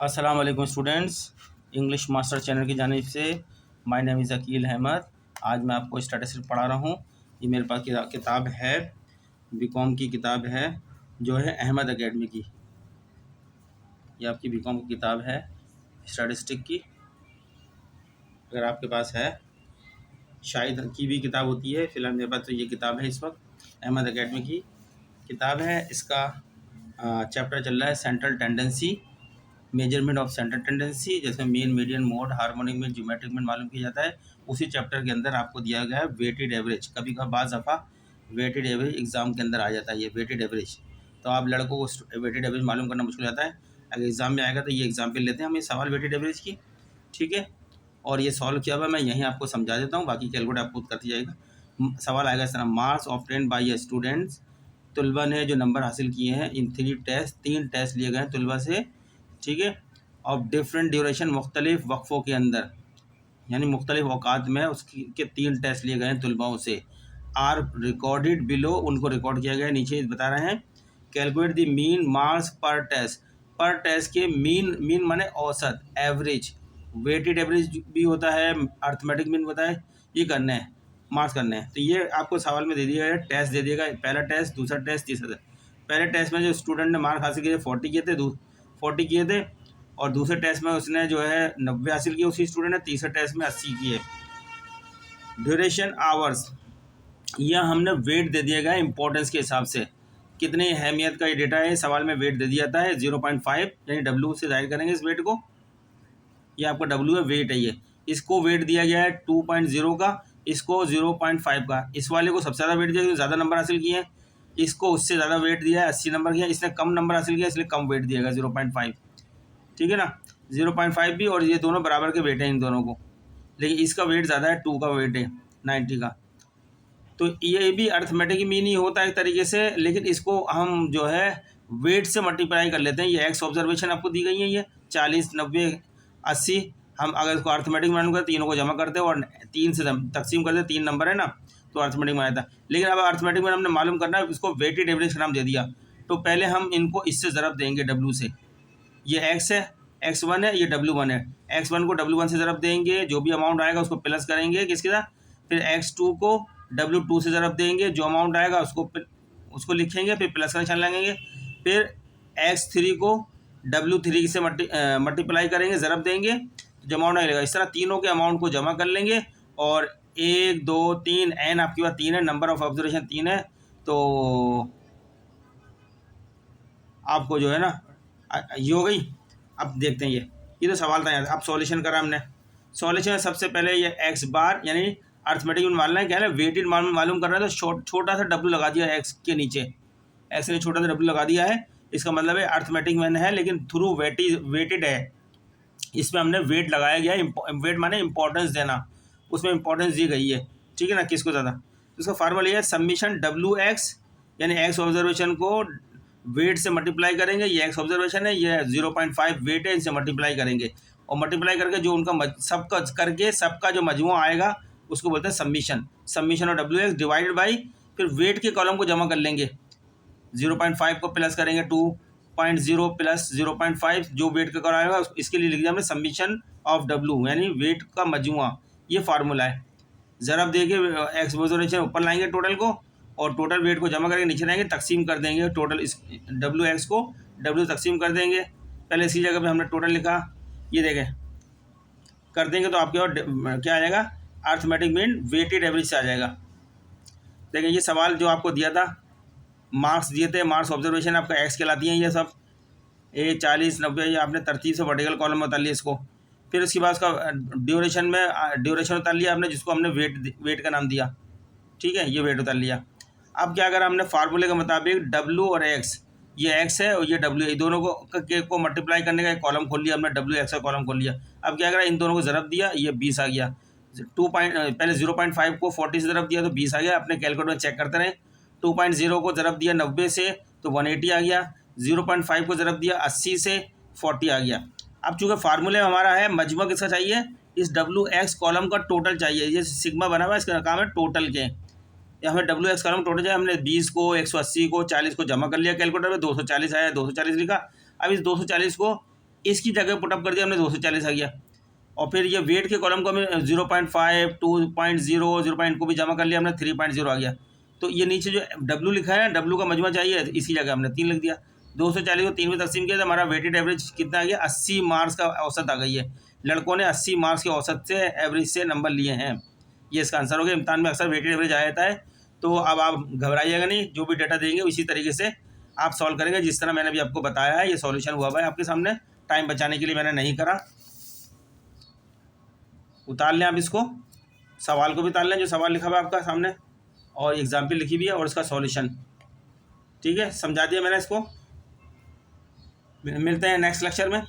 अस्सलाम वालेकुम students. English master channel की जानिब से my name is Akeel Ahmad. आज मैं आपको स्टैटिस्टिक्स पढ़ा रहा हूँ। ये मेरे पास किताब है, बीकॉम की किताब है जो है अहमद एकेडमी की। ये आपकी बीकॉम की किताब है स्टैटिस्टिक्स की। अगर आपके पास है, शायद की भी किताब होती है, फ़िलहाल मेरे पास तो ये किताब है। इस वक्त अहमद एकेडमी की किताब है। इसका चैप्टर चल रहा है central tendency, measurement of central tendency. जैसे mean, median, mode, harmonic mean, geometric mean मालूम किया जाता है। उसी चैप्टर के अंदर आपको दिया गया है वेटेड एवरेज। कभी कभार बाज़ दफ़ा वेटेड एवरेज एग्ज़ाम के अंदर आ जाता है, ये वेटेड एवरेज। तो आप लड़कों को वेटेड एवरेज मालूम करना मुश्किल होता है। अगर एग्ज़ाम में आएगा तो ये एग्जाम्पल लेते हैं हम, ये सवाल वेटेड एवरेज की, ठीक है। और ये सॉल्व किया हुआ मैं यहीं आपको समझा देता हूँ, बाकी कैलकुलेट आप खुद करती जाएगा। सवाल आएगा इस तरह, marks obtained by A students, तलबा ने जो नंबर हासिल किए हैं इन 3 टेस्ट लिए गए हैं तलबा से, ठीक है। ऑफ डिफरेंट ड्यूरेशन, मुख्तलिफ वक्फ़ों के अंदर, यानी मुख्तलिफ औकात में उसकी के 3 टेस्ट लिए गए हैं तलबाओं से। आर रिकॉर्डेड बिलो, उनको रिकॉर्ड किया गया है, नीचे बता रहे हैं। कैलकुलेट द मीन मार्क्स पर टेस्ट के मीन माने औसत, एवरेज, वेटेड एवरेज भी होता है, अर्थमेटिक मीन होता है। ये करने हैं, मार्क्स करने हैं। तो ये आपको सवाल में दे दिया है, टेस्ट दे दिएगा, पहला टेस्ट, दूसरा टेस्ट, तीसरा टेस्ट। पहले टेस्ट में जो स्टूडेंट ने मार्क्स हासिल किए 40 किए थे, 40 किए थे, और दूसरे टेस्ट में उसने जो है 90 हासिल किए उसी स्टूडेंट ने, तीसरे टेस्ट में 80 किए। ड्यूरेशन आवर्स, यह हमने वेट दे दिया गया इंपॉर्टेंस के हिसाब से, कितनी अहमियत का ये डेटा है। सवाल में वेट दे दिया जाता है 0.5, यानी डब्ल्यू से जाहिर करेंगे इस वेट को। ये आपका डब्ल्यू है, वेट है ये। इसको वेट दिया गया है 2.0 का, इसको 0.5 का। इस वाले को सबसे ज़्यादा वेट दिया क्योंकि ज़्यादा नंबर हासिल किए हैं, इसको उससे ज़्यादा वेट दिया है, 80 नंबर किया। इसने कम नंबर हासिल किया इसलिए कम वेट दिएगा 0.5, ठीक है ना। 0.5 भी, और ये दोनों बराबर के वेट हैं इन दोनों को, लेकिन इसका वेट ज़्यादा है, 2 का वेट है 90 का। तो ये भी अर्थमेटिक मीन ही होता है एक तरीके से, लेकिन इसको हम जो है वेट से मल्टीप्लाई कर लेते हैं। ये एक्स ऑब्जर्वेशन आपको दी गई है, ये 40, 90, 80। हम अगर इसको अर्थमेटिक मालूम करें, तीनों को जमा करते हैं और 3 से तकसीम करते हैं, 3 नंबर है ना, तो अर्थमेटिक में आया था। लेकिन अब अर्थमेटिक में हमने मालूम करना है, इसको वेटेड एवरेज का नाम दे दिया। तो पहले हम इनको इससे ज़रब देंगे डब्ल्यू से। ये एक्स है, x1 है, ये w1 है। x1 को w1 से ज़रब देंगे, जो भी अमाउंट आएगा उसको प्लस करेंगे किसके साथ, फिर x2 को w2 से ज़रब देंगे, जो अमाउंट आएगा उसको लिखेंगे, फिर प्लस का निशान लगाएंगे। फिर x3 को w3 से मल्टीप्लाई करेंगे, ज़रब देंगे, जो अमाउंट आएगा। इस तरह तीनों के अमाउंट को जमा कर लेंगे, और 1, 2, 3, n आपके पास 3 है, नंबर ऑफ ऑब्जर्वेशन 3 है। तो आपको जो है ना ये हो गई। अब देखते हैं, ये तो सवाल था यहाँ। अब सॉल्यूशन करा हमने। सॉल्यूशन सबसे पहले ये एक्स बार, यानी अर्थमेटिक में मानना है, क्या है, वेटेड मालूम करना है। तो छोटा सा डब्ल्यू लगा दिया एक्स के नीचे, एक्स ने छोटा सा डब्ल्यू लगा दिया है। इसका मतलब है अर्थमेटिक में है, लेकिन थ्रू वेटेड है। इसमें हमने वेट लगाया गया है। वेट माने इंपॉर्टेंस देना, उसमें इंपॉर्टेंस दी गई है, ठीक है ना, किसको ज़्यादा। तो इसका फार्मूला ये है, सबमिशन डब्ल्यू एक्स, यानी एक्स ऑब्जर्वेशन को वेट से मल्टीप्लाई करेंगे। ये एक्स ऑब्जर्वेशन है, ये 0.5 वेट है, इनसे मल्टीप्लाई करेंगे, और मल्टीप्लाई करके जो उनका सबका जो मजमूआ आएगा उसको बोलते हैं सबमिशन और डब्ल्यू एक्स डिवाइडेड बाई, फिर वेट के कॉलम को जमा कर लेंगे। 0.5 को प्लस करेंगे, 2.0 प्लस 0.5, जो वेट का कॉलम आएगा इसके लिए लिख दिया हमने सबमिशन ऑफ डब्ल्यू, यानी वेट का मजमूआ। ये फार्मूला है। ज़रब देके एक्स ऑब्जर्वेशन ऊपर लाएंगे टोटल को, और टोटल वेट को जमा करके नीचे लाएंगे, तकसीम कर देंगे टोटल, इस डब्ल्यू एक्स को डब्ल्यू तकसीम कर देंगे। पहले इसी जगह पे हमने टोटल लिखा, ये देखें, कर देंगे तो आपके और क्या आ जाएगा, अर्थमेटिक मीन वेटेड एवरेज से आ जाएगा। देखें, ये सवाल जो आपको दिया था, मार्क्स दिए थे, मार्क्स ऑब्जर्वेशन आपका एक्स कहलाती हैं ये सब, 40, 90, ये आपने तरतीब से वर्टिकल कॉलम में उतार लिया इसको। फिर उसके बाद उसका ड्यूरेशन उतार लिया आपने, जिसको हमने वेट का नाम दिया, ठीक है, ये वेट उतार लिया। अब क्या करा हमने, फार्मूले के मुताबिक डब्ल्यू और एक्स, ये एक्स है और ये डब्ल्यू, ये दोनों को मल्टीप्लाई करने का एक कॉलम खोल लिया हमने, डब्ल्यू एक्स का कॉलम खोल लिया। अब क्या करा, इन दोनों को ज़रब दिया, ये 20 आ गया। पहले 0.5 को 40 से ज़रब दिया तो 20 आ गया, अपने कैलकुलेटर में चेक करते रहे। 2.0 को ज़रब दिया 90 से तो 180 आ गया। 0.5 को ज़रब दिया 80 से 40 आ गया। अब चूँकि फार्मूले में हमारा है मजमूआ किसका चाहिए, इस डब्ल्यू एक्स कॉलम का टोटल चाहिए। ये सिग्मा बना हुआ है, इसका काम है टोटल के। हमें डब्ल्यू एक्स कॉलम टोटल चाहिए। हमने 20 को, 180 को, 40 को जमा कर लिया कैलकुलेटर में, 240 आया, 240 लिखा। अब इस 240 को इसकी जगह पुटअप कर दिया हमने 240 आ गया। और फिर ये वेट के कॉलम को हमें 0.5, 2.0, 0 को भी जमा कर लिया हमने, 3.0 आ गया। तो ये नीचे जो W लिखा है, W का मजमा चाहिए, तो इसी जगह हमने 3 लिख दिया। 240 को 3 में तकसीम किया तो हमारा वेटेड एवरेज कितना आ गया, 80 मार्क्स का औसत आ गई है। लड़कों ने 80 मार्क्स के औसत से एवरेज से नंबर लिए हैं। ये इसका आंसर हो गया। इम्तहान में अक्सर वेटेड एवरेज आ जाता है, तो अब आप घबराइएगा नहीं, जो भी डेटा देंगे उसी तरीके से आप सॉल्व करेंगे जिस तरह मैंने अभी आपको बताया है। ये सॉल्यूशन हुआ है आपके सामने, टाइम बचाने के लिए मैंने नहीं करा। उतार लें आप इसको, सवाल को भी उतार लें जो सवाल लिखा हुआ है आपका सामने, और एग्जाम्पल लिखी भी है और इसका सॉल्यूशन। ठीक है, समझा दिया मैंने इसको। मिलते हैं नेक्स्ट लेक्चर में।